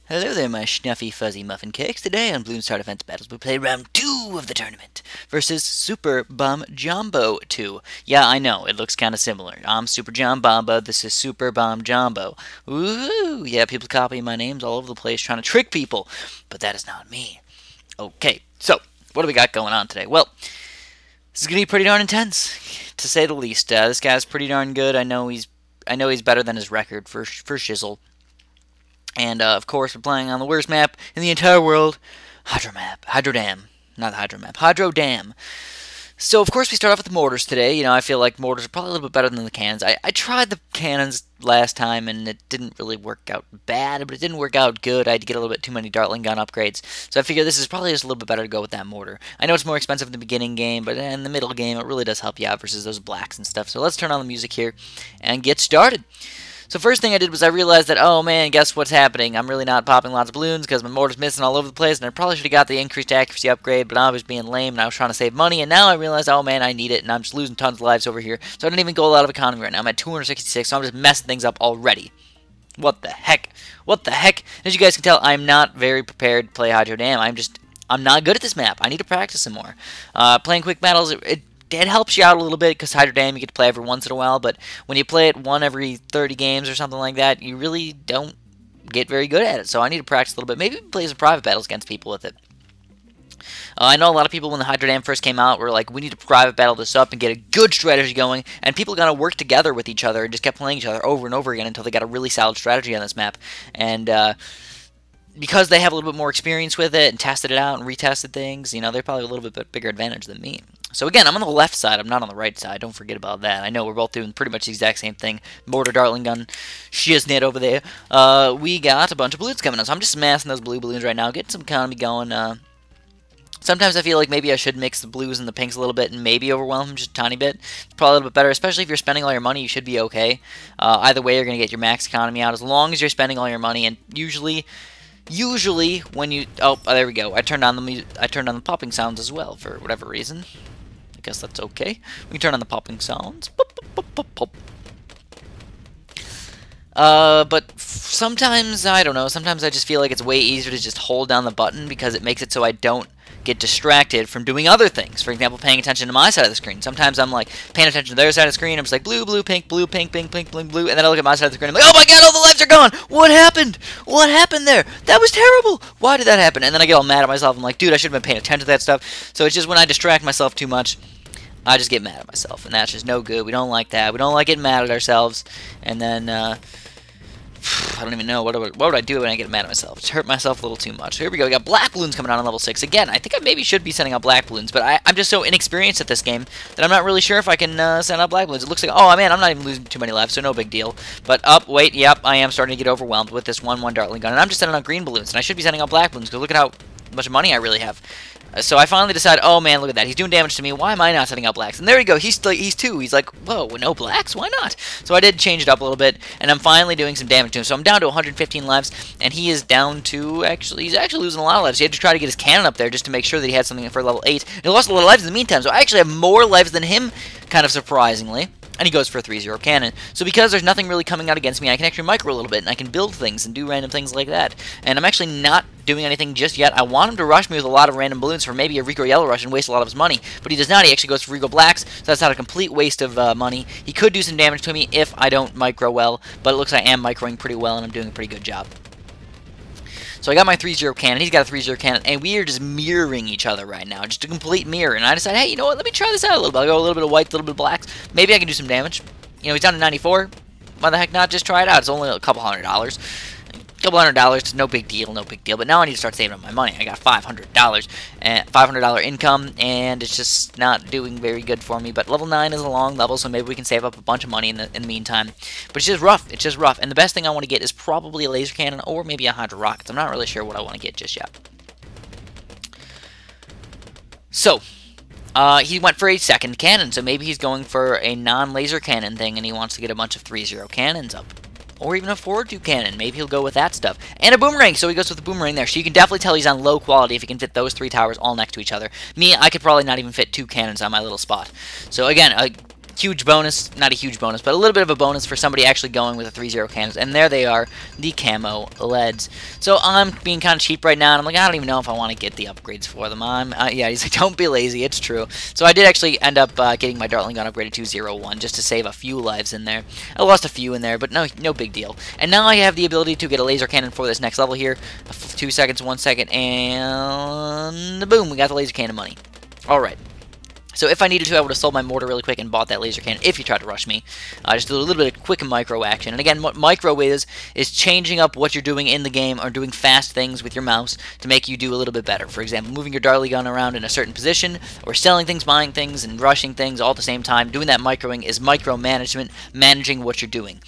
Hello there, my snuffy fuzzy muffin cakes. Today on Bloons Tower Defense Battles, we play round 2 of the tournament versus Super Bum Jumbo 2. Yeah, I know, it looks kind of similar. I'm Super John Bombo, this is Super Bum Jumbo. Woohoo! Yeah, people copying my names all over the place trying to trick people, but that is not me. Okay, so, what do we got going on today? Well, this is going to be pretty darn intense, to say the least. This guy's pretty darn good. I know he's better than his record for shizzle. And, of course, we're playing on the worst map in the entire world, Hydro Dam. Not the Hydro Map, Hydro Dam. So, of course, we start off with the mortars today. You know, I feel like mortars are probably a little bit better than the cannons. I tried the cannons last time, and it didn't really work out bad, but it didn't work out good. I had to get a little bit too many Dartling gun upgrades. So I figure this is probably just a little bit better to go with that mortar. I know it's more expensive in the beginning game, but in the middle game, it really does help you out versus those blacks and stuff. So let's turn on the music here and get started. So first thing I did was I realized that, oh man, guess what's happening? I'm really not popping lots of balloons because my mortar's missing all over the place, and I probably should have got the increased accuracy upgrade, but I was being lame and I was trying to save money, and now I realized, oh man, I need it, and I'm just losing tons of lives over here, so I didn't even go a lot of economy right now. I'm at 266, so I'm just messing things up already. What the heck? What the heck? As you guys can tell, I'm not very prepared to play Hydro Dam. I'm not good at this map. I need to practice some more. Playing quick battles, it helps you out a little bit because Hydro Dam you get to play every once in a while, but when you play it one every 30 games or something like that, you really don't get very good at it. So I need to practice a little bit. Maybe play some private battles against people with it. I know a lot of people when the Hydro Dam first came out were like, we need to private battle this up and get a good strategy going, and people got to work together with each other and just kept playing each other over and over again until they got a really solid strategy on this map. And because they have a little bit more experience with it and tested it out and retested things, you know, they're probably a little bit bigger advantage than me. So again, I'm on the left side, I'm not on the right side, don't forget about that. I know we're both doing pretty much the exact same thing. Mortar, Dartling gun, shiznit over there. We got a bunch of balloons coming on, so I'm just smashing those blue balloons right now, getting some economy going. Sometimes I feel like maybe I should mix the blues and the pinks a little bit and maybe overwhelm them just a tiny bit. It's probably a little bit better, especially if you're spending all your money, you should be okay. Either way, you're going to get your max economy out as long as you're spending all your money, and usually when you there we go. I turned on the popping sounds as well for whatever reason. I guess that's okay. We can turn on the popping sounds. Pop, pop, pop, pop, pop. But sometimes I don't know. Sometimes I just feel like it's way easier to just hold down the button because it makes it so I don't get distracted from doing other things. For example, paying attention to my side of the screen. Sometimes I'm like paying attention to their side of the screen. I'm just like blue, blue, pink, blue, pink, pink, pink, blue, blue, and then I look at my side of the screen. I'm like, oh my god, all the lives are gone. What happened? What happened there? That was terrible. Why did that happen? And then I get all mad at myself. I'm like, dude, I should have been paying attention to that stuff. So it's just when I distract myself too much, I just get mad at myself, and that's just no good. We don't like that. We don't like getting mad at ourselves, and then I don't even know. What would I do when I get mad at myself? Just hurt myself a little too much. So here we go. We got black balloons coming on level 6. Again, I think I maybe should be sending out black balloons, but I'm just so inexperienced at this game that I'm not really sure if I can send out black balloons. It looks like, oh man, I'm not even losing too many lives, so no big deal. But wait, yep, I am starting to get overwhelmed with this 1-1 Dartling gun, and I'm just sending out green balloons, and I should be sending out black balloons because look at how much money I really have. So I finally decided, oh man, look at that. He's doing damage to me. Why am I not setting out blacks? And there we go. He's 2. He's like, whoa, no blacks? Why not? So I did change it up a little bit, and I'm finally doing some damage to him. So I'm down to 115 lives, and he is down to, he's actually losing a lot of lives. He had to try to get his cannon up there just to make sure that he had something for level 8. And he lost a lot of lives in the meantime, so I actually have more lives than him, kind of surprisingly. And he goes for a 3-0 cannon. So because there's nothing really coming out against me, I can actually micro a little bit, and I can build things and do random things like that. And I'm actually not doing anything just yet. I want him to rush me with a lot of random balloons for maybe a Rico Yellow Rush and waste a lot of his money. But he does not. He actually goes for Rico Blacks, so that's not a complete waste of money. He could do some damage to me if I don't micro well, but it looks like I am microing pretty well, and I'm doing a pretty good job. So I got my 3-0 cannon, he's got a 3-0 cannon, and we are just mirroring each other right now. Just a complete mirror. And I decided, hey, you know what, let me try this out a little bit. I'll go a little bit of whites, a little bit of blacks. Maybe I can do some damage. You know, he's down to 94. Why the heck not just try it out? It's only a couple $100. Couple $100, no big deal, no big deal. But now I need to start saving up my money. I got $500 and $500 income, and it's just not doing very good for me. But level 9 is a long level, so maybe we can save up a bunch of money in the meantime. But it's just rough. It's just rough. And the best thing I want to get is probably a laser cannon or maybe a Hydro Rockets. I'm not really sure what I want to get just yet. So he went for a second cannon, so maybe he's going for a non-laser cannon thing, and he wants to get a bunch of 3-0 cannons up. Or even a 4-2 cannon. Maybe he'll go with that stuff. And a boomerang, so he goes with the boomerang there. So you can definitely tell he's on low quality if he can fit those 3 towers all next to each other. Me, I could probably not even fit 2 cannons on my little spot. So again, huge bonus, not a huge bonus, but a little bit of a bonus for somebody actually going with the 3-0 cannons. And there they are, the camo leads. So I'm being kind of cheap right now, and I'm like, I don't even know if I want to get the upgrades for them. Yeah, he's like, don't be lazy, it's true. So I did actually end up getting my Dartling gun upgraded to 0-1 just to save a few lives in there. I lost a few in there, but no big deal. And now I have the ability to get a laser cannon for this next level here. 2 seconds, 1 second, and boom, we got the laser cannon money. Alright. So if I needed to, I would have sold my mortar really quick and bought that laser cannon if you tried to rush me. Just do a little bit of quick micro action. And again, what micro is changing up what you're doing in the game or doing fast things with your mouse to make you do a little bit better. For example, moving your Dartling gun around in a certain position, or selling things, buying things, and rushing things all at the same time. Doing that microing is micromanagement, managing what you're doing.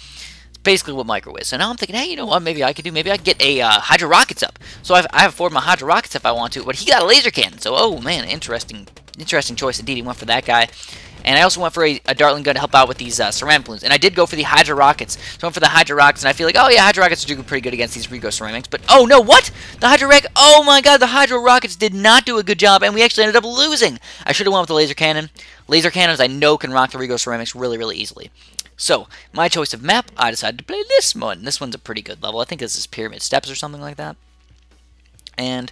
Basically what micro is. So now I'm thinking, hey, you know what, maybe I could get a Hydro Rockets up. So I have afford my Hydro Rockets if I want to, but he got a laser cannon. So, oh man, interesting choice indeed. He went for that guy. And I also went for a Dartling gun to help out with these ceramic balloons. And I did go for the Hydro Rockets. So I went for the Hydro Rockets, and I feel like, oh yeah, Hydro Rockets are doing pretty good against these Rigo ceramics. But, oh no, what? The Hydro Rockets, oh my god, the Hydro Rockets did not do a good job, and we actually ended up losing. I should have went with the laser cannon. Laser cannons I know can rock the Rigo ceramics really, really easily. So, my choice of map, I decided to play this one. This one's a pretty good level. I think this is Pyramid Steps or something like that. And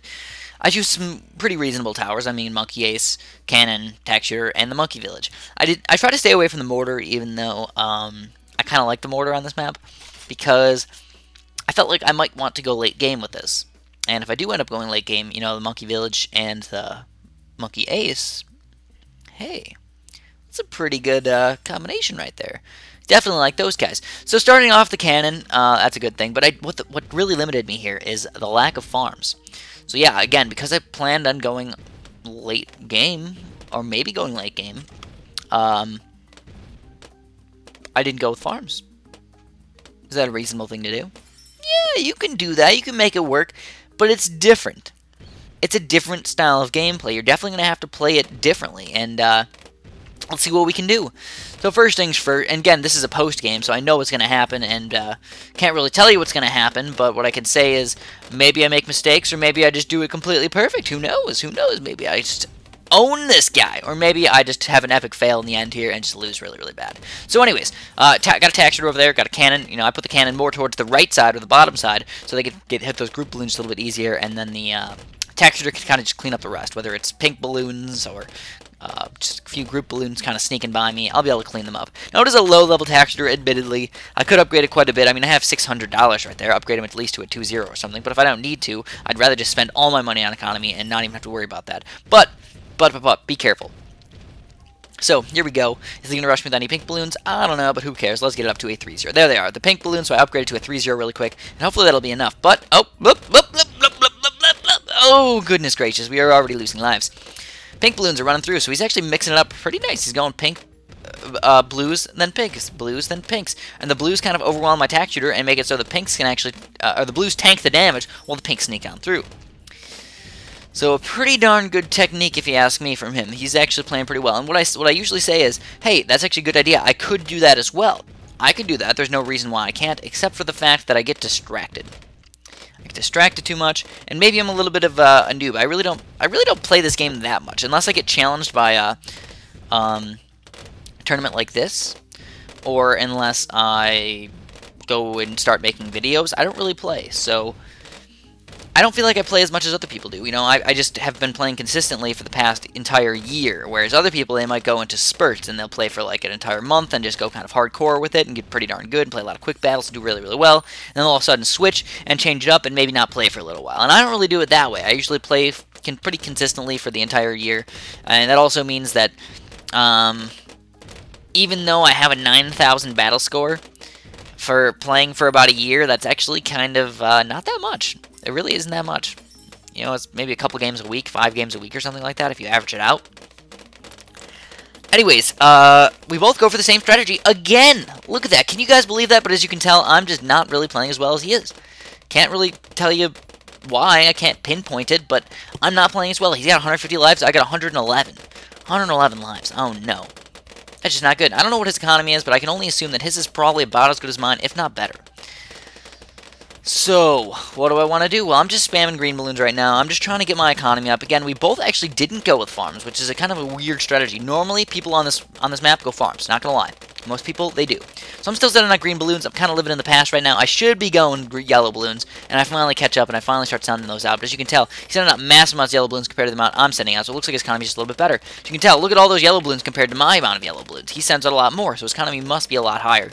I choose some pretty reasonable towers. I mean, Monkey Ace, Cannon, Texture, and the Monkey Village. I try to stay away from the mortar, even though I kind of like the mortar on this map, because I felt like I might want to go late game with this. And if I do end up going late game, you know, the Monkey Village and the Monkey Ace, hey, it's a pretty good combination right there. Definitely like those guys. So starting off the cannon, that's a good thing. But what really limited me here is the lack of farms. So yeah, again, because I planned on going late game, or maybe going late game, I didn't go with farms. Is that a reasonable thing to do? Yeah, you can do that. You can make it work, but it's different. It's a different style of gameplay. You're definitely going to have to play it differently, and let's see what we can do. So first things first, and again, this is a post-game, so I know what's going to happen, and can't really tell you what's going to happen, but what I can say is maybe I make mistakes, or maybe I just do it completely perfect. Who knows? Who knows? Maybe I just own this guy, or maybe I just have an epic fail in the end here and just lose really, really bad. So anyways, got a Texture over there, got a cannon. You know, I put the cannon more towards the right side or the bottom side, so they could hit those group balloons a little bit easier, and then the Texture can kind of just clean up the rest, whether it's pink balloons or just a few group balloons kind of sneaking by me. I'll be able to clean them up. Now, it is a low-level Texture, admittedly. I could upgrade it quite a bit. I mean, I have $600 right there. Upgrade him at least to a 2-0 or something. But if I don't need to, I'd rather just spend all my money on economy and not even have to worry about that. But be careful. So, here we go. Is he going to rush me with any pink balloons? I don't know, but who cares? Let's get it up to a 3-0. There they are. The pink balloons, so I upgraded to a 3-0 really quick. And hopefully that'll be enough. But, oh, goodness gracious. We are already losing lives. Pink balloons are running through, so he's actually mixing it up pretty nice. He's going pink, blues, then pinks, blues, then pinks. And the blues kind of overwhelm my tack shooter and make it so the pinks can actually, or the blues tank the damage while the pinks sneak on through. So a pretty darn good technique, if you ask me, from him. He's actually playing pretty well. And what I usually say is, hey, that's actually a good idea. I could do that as well. I could do that. There's no reason why I can't, except for the fact that I get distracted. I get distracted too much, and maybe I'm a little bit of a noob. I really don't play this game that much, unless I get challenged by a tournament like this, or unless I go and start making videos. I don't really play, so I don't feel like I play as much as other people do. You know, I just have been playing consistently for the past entire year, whereas other people, they might go into spurts, and they'll play for like an entire month and just go kind of hardcore with it and get pretty darn good and play a lot of quick battles and do really, really well, and then all of a sudden switch and change it up and maybe not play for a little while. And I don't really do it that way. I usually play pretty consistently for the entire year, and that also means that even though I have a 9,000 battle score for playing for about a year, that's actually kind of not that much. It really isn't that much. You know, it's maybe a couple games a week, 5 games a week or something like that if you average it out. Anyways, we both go for the same strategy again. Look at that. Can you guys believe that? But as you can tell, I'm just not really playing as well as he is. Can't really tell you why. I can't pinpoint it, but I'm not playing as well. He's got 150 lives. I got 111. 111 lives. Oh, no. That's just not good. I don't know what his economy is, but I can only assume that his is probably about as good as mine, if not better. So, what do I want to do? Well, I'm just spamming green balloons right now. I'm just trying to get my economy up. Again, we both actually didn't go with farms, which is a kind of a weird strategy. Normally, people on this map go farms, not gonna lie. Most people, they do. So I'm still sitting on green balloons. I'm kind of living in the past right now. I should be going yellow balloons, and I finally catch up, and I finally start sending those out. But as you can tell, he's sending out massive amounts of yellow balloons compared to the amount I'm sending out, so it looks like his economy is just a little bit better. So you can tell, look at all those yellow balloons compared to my amount of yellow balloons. He sends out a lot more, so his economy must be a lot higher.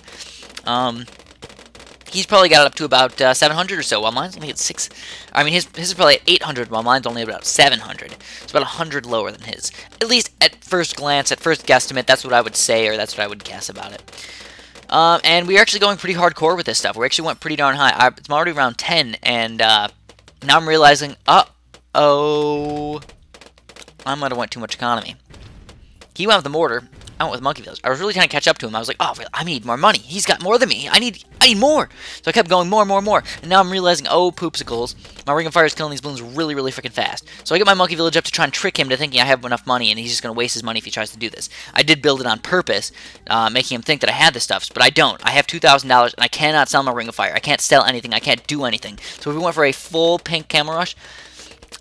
He's probably got it up to about 700 or so, while mine's only at 6. I mean, his is probably at 800, while mine's only about 700. It's about 100 lower than his. At least at first glance, at first guesstimate, that's what I would say, or that's what I would guess about it. And we're actually going pretty hardcore with this stuff. We actually went pretty darn high. I'm already around 10, and now I'm realizing, uh-oh, I might have went too much economy. He went with the mortar. I went with Monkey Village. I was really trying to catch up to him. I was like, oh, I need more money. He's got more than me. I need more. So I kept going more. And now I'm realizing, oh, poopsicles, my Ring of Fire is killing these balloons really, really freaking fast. So I get my Monkey Village up to try and trick him to thinking I have enough money, and he's just going to waste his money if he tries to do this. I did build it on purpose, making him think that I had this stuff, but I don't. I have $2,000, and I cannot sell my Ring of Fire. I can't sell anything. I can't do anything. So if we went for a full pink Camel Rush,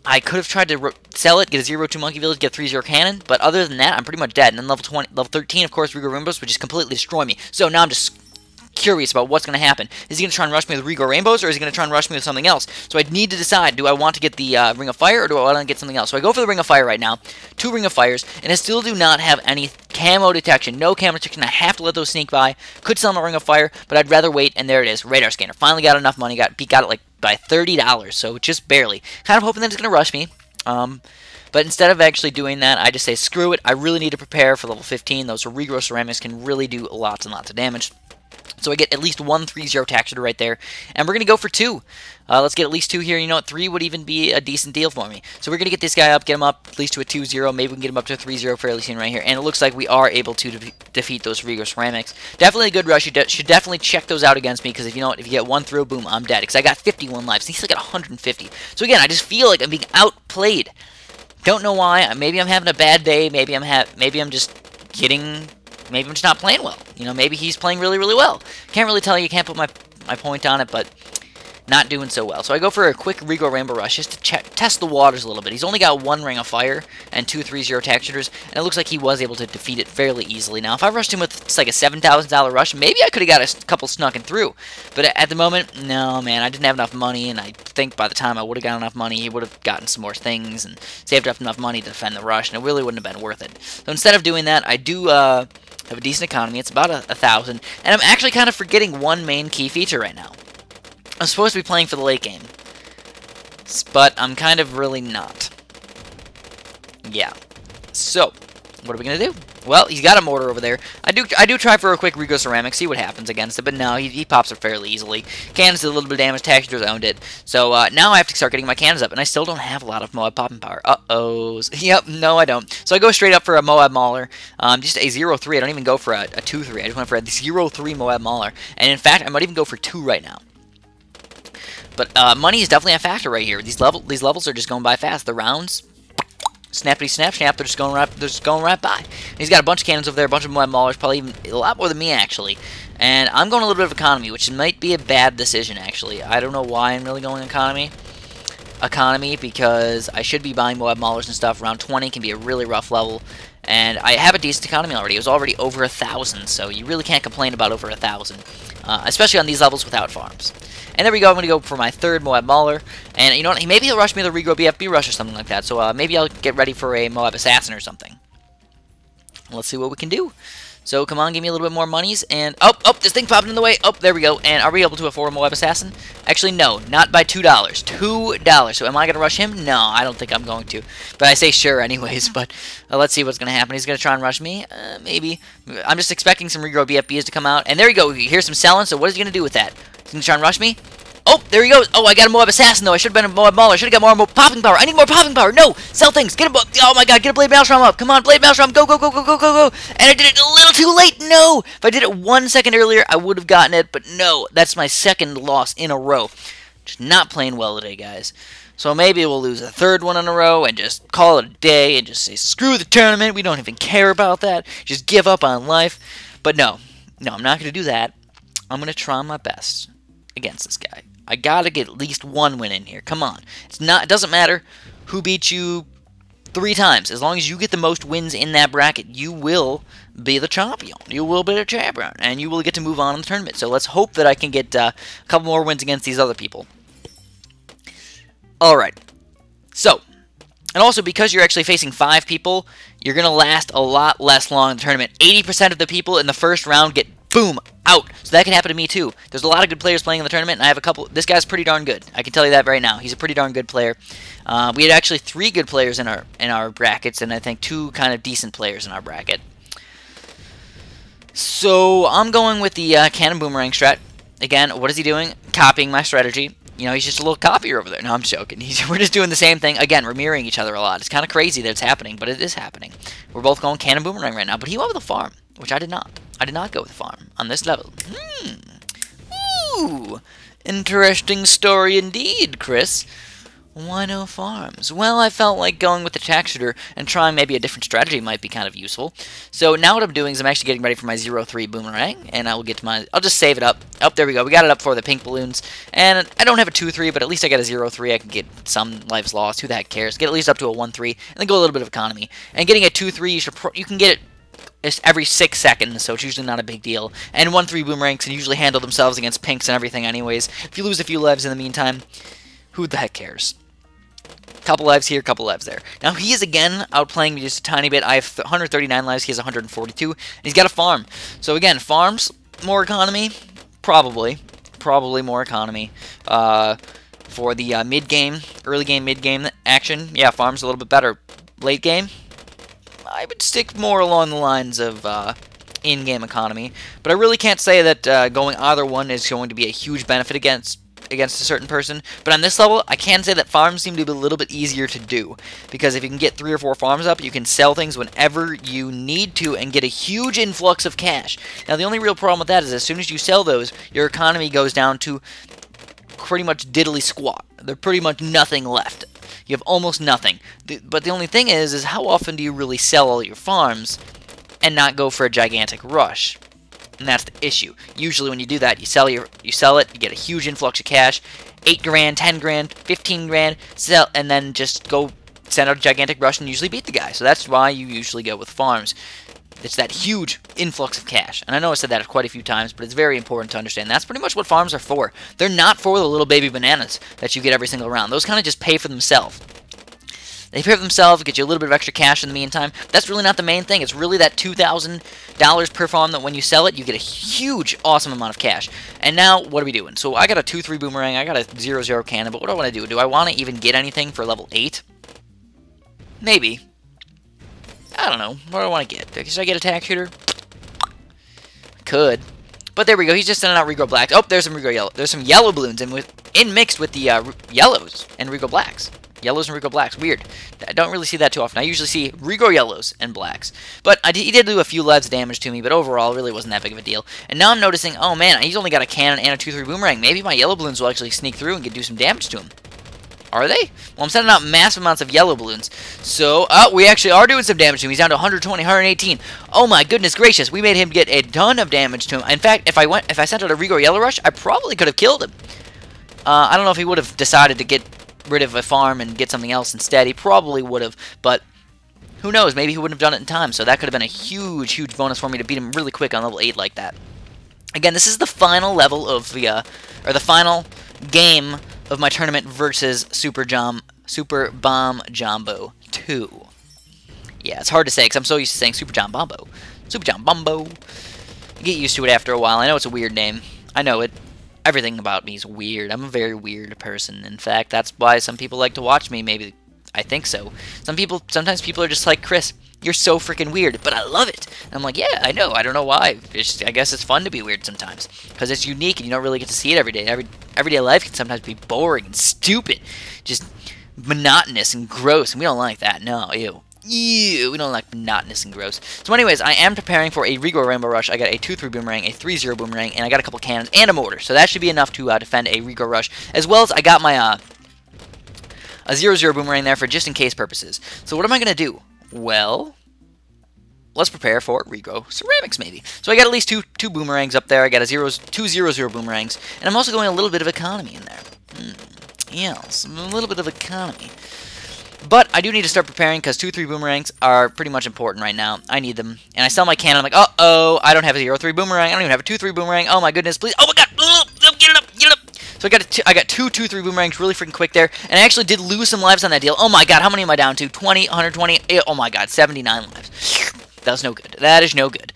I could have tried to sell it, get a 0-2 Monkey Village, get a 3-0 Cannon, but other than that, I'm pretty much dead. And then level 13, of course, Rigo Rainbows, which just completely destroy me. So now I'm just curious about what's going to happen. Is he going to try and rush me with Rigo Rainbows, or is he going to try and rush me with something else? So I need to decide, do I want to get the Ring of Fire, or do I want to get something else? So I go for the Ring of Fire right now, 2 Ring of Fires, and I still do not have any camo detection. No camo detection. I have to let those sneak by. Could sell my Ring of Fire, but I'd rather wait, and there it is. Radar Scanner. Finally got enough money. Got it like by $30, so just barely. Kind of hoping that it's going to rush me. But instead of actually doing that, I just say, screw it, I really need to prepare for level 15. Those regrow ceramics can really do lots and lots of damage. So I get at least 1 3-0 tax shooter right there, and we're going to go for 2. Let's get at least 2 here. You know what, 3 would even be a decent deal for me. So we're going to get this guy up, get him up at least to a 2-0. Maybe we can get him up to a 3-0 fairly soon right here. And it looks like we are able to defeat those regrow ceramics. Definitely a good rush. You should definitely check those out against me, because if you know what, if you get 1 through, boom, I'm dead. Because I got 51 lives, and he's still got 150. So again, I just feel like I'm being outplayed. Don't know why. Maybe I'm having a bad day. Maybe I'm just not playing well. You know, maybe he's playing really, really well. Can't really tell you. Can't put my point on it, but not doing so well. So I go for a quick Rigo Rainbow Rush just to test the waters a little bit. He's only got 1 Ring of Fire and 2 3-0 tax shooters, and it looks like he was able to defeat it fairly easily. Now, if I rushed him with it's like a $7,000 rush, maybe I could have got a couple snuck through. But at the moment, no, man, I didn't have enough money, and I think by the time I would have got enough money, he would have gotten some more things and saved up enough money to defend the rush, and it really wouldn't have been worth it. So instead of doing that, I do have a decent economy. It's about 1,000, and I'm actually kind of forgetting one main key feature right now. I'm supposed to be playing for the late game, but I'm kind of really not. Yeah. So, what are we gonna do? Well, he's got a mortar over there. I do try for a quick Rigo Ceramic, see what happens against it, but no, he pops it fairly easily. Cannons did a little bit of damage, textures owned it. So now I have to start getting my cannons up, and I still don't have a lot of Moab popping power. Uh-ohs. Yep, no I don't. So I go straight up for a Moab Mauler, just a 0-3. I don't even go for a 2-3. I just went for a 0-3 Moab Mauler. And in fact, I might even go for 2 right now. But money is definitely a factor right here. These levels are just going by fast. The rounds, snappity snap, they're just going right by. And he's got a bunch of cannons over there, a bunch of Moab Maulers, probably even a lot more than me actually. And I'm going a little bit of economy, which might be a bad decision actually. I don't know why I'm really going economy, because I should be buying Moab Maulers and stuff. Around 20 can be a really rough level. And I have a decent economy already. It was already over 1,000, so you really can't complain about over 1,000, especially on these levels without farms. And there we go. I'm going to go for my 3rd Moab Mauler. And you know what? Maybe he'll rush me the Regrow BFB rush or something like that. So maybe I'll get ready for a Moab Assassin or something. Let's see what we can do. So come on, give me a little bit more monies. And oh, this thing popped in the way. Oh, there we go. And are we able to afford a Moab Assassin? Actually, no, not by $2. $2. So am I going to rush him? No, I don't think I'm going to. But I say sure anyways. But let's see what's going to happen. He's going to try and rush me. Maybe. I'm just expecting some Regrow BFBs to come out. And there we go. Here's some selling. So what is he going to do with that? He's going to try and rush me? Oh, there he goes. Oh, I got a Moab Assassin, though. I should have been a Moab Mauler. I should have got more popping power. I need more popping power. No, sell things. Get a... Oh, my God. Get a Blade Maelstrom up. Come on, Blade Maelstrom. Go, go, go, go, go, go, go. And I did it a little too late. No. If I did it 1 second earlier, I would have gotten it. But no, that's my 2nd loss in a row. Just not playing well today, guys. So maybe we'll lose a 3rd one in a row and just call it a day and just say, screw the tournament. We don't even care about that. Just give up on life. But no, I'm not going to do that. I'm going to try my best against this guy. I gotta get at least one win in here. Come on. It doesn't matter who beats you 3 times. As long as you get the most wins in that bracket, you will be the champion. You will be the champion, and you will get to move on in the tournament. So let's hope that I can get a couple more wins against these other people. Alright. So, and also because you're actually facing 5 people, you're going to last a lot less long in the tournament. 80% of the people in the first round get, boom, out. So that can happen to me too. There's a lot of good players playing in the tournament, and I have a couple. This guy's pretty darn good. I can tell you that right now. He's a pretty darn good player. We had actually 3 good players in our brackets, and I think 2 kind of decent players in our bracket. So I'm going with the cannon boomerang strat. Again, what is he doing? Copying my strategy. You know, he's just a little copier over there. No, I'm joking. We're just doing the same thing. Again, we're mirroring each other a lot. It's kind of crazy that it's happening, but it is happening. We're both going cannon boomerang right now, but he went with a farm, which I did not. I did not go with a farm on this level. Ooh, interesting story indeed, Chris. Why no farms? Well, I felt like going with the tack shooter and trying maybe a different strategy might be kind of useful. So now what I'm doing is I'm actually getting ready for my 0-3 boomerang, and I will get to my... I'll just save it up. Oh, there we go. We got it up for the pink balloons. And I don't have a 2-3, but at least I got a 0-3. I can get some lives lost. Who the heck cares? Get at least up to a 1-3, and then go a little bit of economy. And getting a 2-3, you can get it every 6 seconds, so it's usually not a big deal. And 1-3 boomerangs can usually handle themselves against pinks and everything anyways. If you lose a few lives in the meantime, who the heck cares? Couple lives here, couple lives there. Now, he is, again, outplaying me just a tiny bit. I have 139 lives, he has 142, and he's got a farm. So, again, farms, more economy? Probably. Probably more economy. For the mid-game, early game, mid-game action, yeah, farms a little bit better. Late game, I would stick more along the lines of in-game economy. But I really can't say that going either one is going to be a huge benefit against a certain person. But on this level, I can say that farms seem to be a little bit easier to do. Because if you can get 3 or 4 farms up, you can sell things whenever you need to and get a huge influx of cash. Now, the only real problem with that is as soon as you sell those, your economy goes down to pretty much diddly squat. There's pretty much nothing left. You have almost nothing. But the only thing is how often do you really sell all your farms and not go for a gigantic rush? And that's the issue. Usually when you do that, you sell it, you get a huge influx of cash, 8 grand, 10 grand, 15 grand, sell, and then just go send out a gigantic rush and usually beat the guy. So that's why you usually go with farms. It's that huge influx of cash. And I know I said that quite a few times, but it's very important to understand. That's pretty much what farms are for. They're not for the little baby bananas that you get every single round. Those kind of just pay for themselves. They pay for themselves, get you a little bit of extra cash in the meantime. That's really not the main thing. It's really that $2,000 per farm that when you sell it, you get a huge, awesome amount of cash. And now, what are we doing? So I got a 2-3 boomerang, I got a 0-0 cannon, but what do I want to do? Do I want to even get anything for level 8? Maybe. I don't know. What do I want to get? Should I get a tack shooter? Could. But there we go. He's just sending out Regal Blacks. Oh, there's some Regal Yellow. There's some yellow balloons in mixed with the yellows and Regal Blacks. Yellows and Regal Blacks. Weird. I don't really see that too often. I usually see Regal Yellows and Blacks. But he did do a few lives damage to me, but overall, it really wasn't that big of a deal. And now I'm noticing, oh man, he's only got a cannon and a 2-3 boomerang. Maybe my yellow balloons will actually sneak through and do some damage to him. Are they? Well, I'm sending out massive amounts of yellow balloons. So, we actually are doing some damage to him. He's down to 120, 118. Oh my goodness gracious. We made him get a ton of damage to him. In fact, if I sent out a Regal Yellow Rush, I probably could have killed him. I don't know if he would have decided to get rid of a farm and get something else instead. He probably would have, but who knows? Maybe he wouldn't have done it in time. So that could have been a huge, huge bonus for me to beat him really quick on level 8 like that. Again, this is the final level of the, or the final game of my tournament versus Super Bomb Jumbo 2. Yeah, it's hard to say because I'm so used to saying Super John Bombo. Super John Bombo. You get used to it after a while. I know it's a weird name. I know it. Everything about me is weird. I'm a very weird person. In fact, that's why some people like to watch me. Maybe I think so. Sometimes people are just like, Chris, you're so freaking weird, but I love it. And I'm like, yeah, I know. I don't know why. I guess it's fun to be weird sometimes because it's unique and you don't really get to see it every day. Everyday life can sometimes be boring and stupid, just monotonous and gross, and we don't like that. No, ew. Ew, we don't like monotonous and gross. So anyways, I am preparing for a Regal Rainbow Rush. I got a 2-3 boomerang, a 3-0 boomerang, and I got a couple cannons and a mortar. So that should be enough to defend a Regal Rush, as well as I got my a 0-0 boomerang there for just in case purposes. So what am I going to do? Well, let's prepare for regrow ceramics, maybe. So I got at least two boomerangs up there. I got two 0-0 boomerangs, and I'm also going a little bit of economy in there. Yes, a little bit of economy. But I do need to start preparing because 2-3 boomerangs are pretty much important right now. I need them. And I sell my cannon. I'm like, uh-oh, I don't have a 0-3 boomerang. I don't even have a 2-3 boomerang. Oh my goodness, please. Oh my god. Get it up, get it up. So I got two 2-3 boomerangs really freaking quick there. And I actually did lose some lives on that deal. Oh my god, how many am I down to? 20, 120. Oh my god, 79 lives. That was no good. That is no good.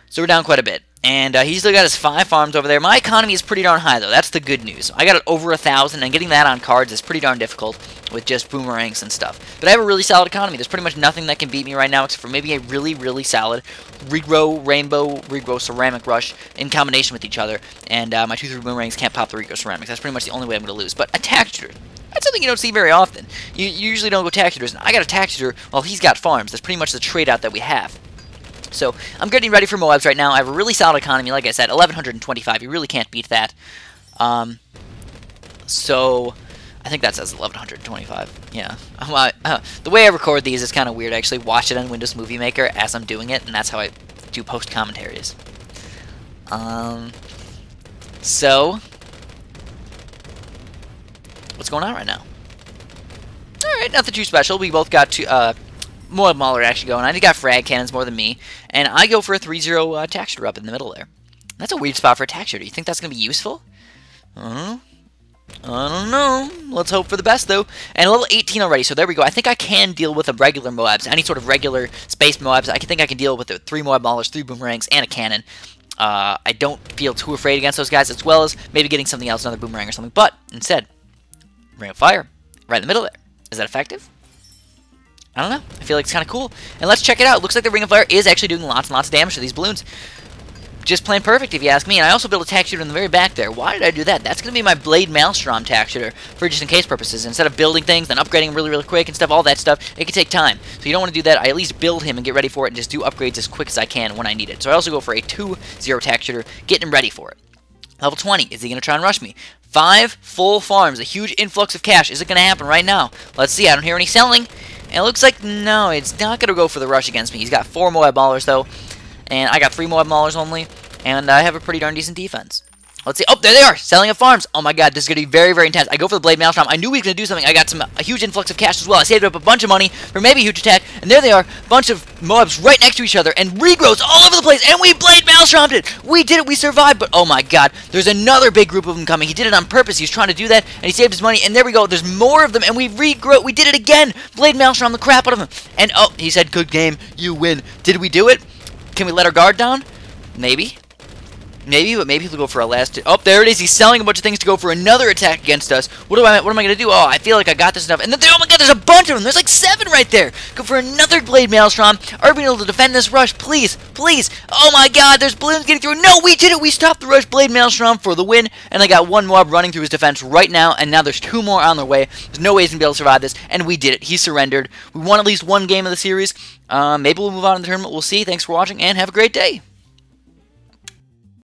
So we're down quite a bit. And he's still got his 5 farms over there. My economy is pretty darn high, though. That's the good news. I got it over 1,000, and getting that on cards is pretty darn difficult with just boomerangs and stuff. But I have a really solid economy. There's pretty much nothing that can beat me right now except for maybe a really, really solid regrow rainbow, regrow ceramic rush in combination with each other. And my 2-3 boomerangs can't pop the regrow ceramics. That's pretty much the only way I'm going to lose. But a tax shooter. That's something you don't see very often. You usually don't go tax shooters. And I got a tax shooter while he's got farms. That's pretty much the trade-out that we have. So I'm getting ready for Moabs right now. I have a really solid economy, like I said, 1,125. You really can't beat that. So I think that says 1,125. Yeah. The way I record these is kind of weird. I actually watch it on Windows Movie Maker as I'm doing it, and that's how I do post commentaries. So what's going on right now? All right, nothing too special. We both got Moab Mauler actually going. I got frag cannons more than me, and I go for a 3-0 tax shooter up in the middle there. That's a weird spot for a tax shooter. You think that's going to be useful? I don't know. Let's hope for the best, though. And level 18 already, so there we go. I think I can deal with a regular Moabs, any sort of regular space Moabs. I think I can deal with the 3 Moab Maulers, 3 boomerangs, and a cannon. I don't feel too afraid against those guys, as well as maybe getting something else, another boomerang or something. But instead, Ring of Fire right in the middle there. Is that effective? I don't know. I feel like it's kind of cool. And let's check it out. It looks like the Ring of Fire is actually doing lots and lots of damage to these balloons. Just plain perfect, if you ask me. And I also built a tax shooter in the very back there. Why did I do that? That's going to be my Blade Maelstrom tax shooter for just in case purposes. Instead of building things, then upgrading them really, really quick and stuff, all that stuff, it can take time. So you don't want to do that. I at least build him and get ready for it and just do upgrades as quick as I can when I need it. So I also go for a 2-0 tax shooter, getting him ready for it. Level 20. Is he going to try and rush me? 5 full farms. A huge influx of cash. Is it going to happen right now? Let's see. I don't hear any selling. And it looks like, no, it's not going to go for the rush against me. He's got 4 Moab Maulers, though. And I got 3 Moab Maulers only. And I have a pretty darn decent defense. Let's see. Oh, there they are. Selling at farms. Oh, my God. This is going to be very, very intense. I go for the Blade Maelstrom. I knew he was going to do something. I got a huge influx of cash as well. I saved up a bunch of money for maybe a huge attack. And there they are. Bunch of Moabs right next to each other. And regrows all over the place. And we Blade Maelstromed it. We did it. We survived. But, oh, my God. There's another big group of them coming. He did it on purpose. He was trying to do that. And he saved his money. And there we go. There's more of them. And we regrow. We did it again. Blade Maelstrom the crap out of him. And, oh, he said, good game. You win. Did we do it? Can we let our guard down? Maybe. Maybe, but maybe he'll go for a last... Oh, there it is. He's selling a bunch of things to go for another attack against us. What am I going to do? Oh, I feel like I got this stuff. And then, oh my God, there's a bunch of them. There's like 7 right there. Go for another Blade Maelstrom. Are we able to defend this rush? Please, please. Oh my God, there's balloons getting through. No, we did it. We stopped the rush. Blade Maelstrom for the win. And I got 1 mob running through his defense right now. And now there's 2 more on their way. There's no way he's going to be able to survive this. And we did it. He surrendered. We won at least 1 game of the series. Maybe we'll move on in the tournament. We'll see. Thanks for watching, and have a great day.